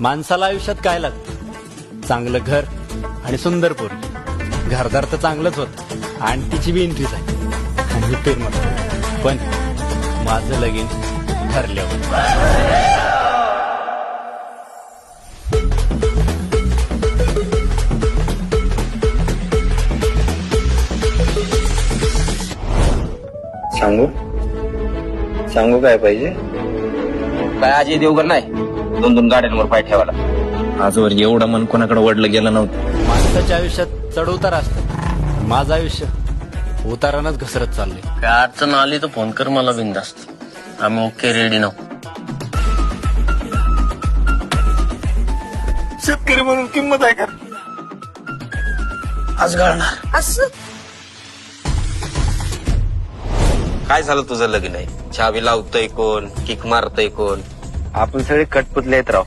माणसाला आयुष्यात काय लागतं? चांगलं घर आणि सुंदर पोरगी. घरदार तर चांगलंच होत आणि तिची बी एंट्री झाली आणि मी पेर म्हणतो, पण माझं लगीन ठरल्यावर. सांगू सांगू काय पाहिजे? काय अजय देवगण नाही 2-2 गाड्यांवर पाय ठेवायला. आजवर एवढं मन कोणाकडे वडलं गेलं नव्हतं. माणसाच्या आयुष्यात चढ उतार असतात. माझं आयुष्य उतारानच घसरत चाललंय. काय अडचण आली तर फोन कर मला बिंदास्त. आम्ही ओके रेडी नाव. शेतकरी म्हणून किंमत आहे का? आज घालणार असं काय झालं तुझं लगीन आहे? चावी लावतय कोण? किक मारतय कोण? आपण सगळे कटपुतले आहेत राव.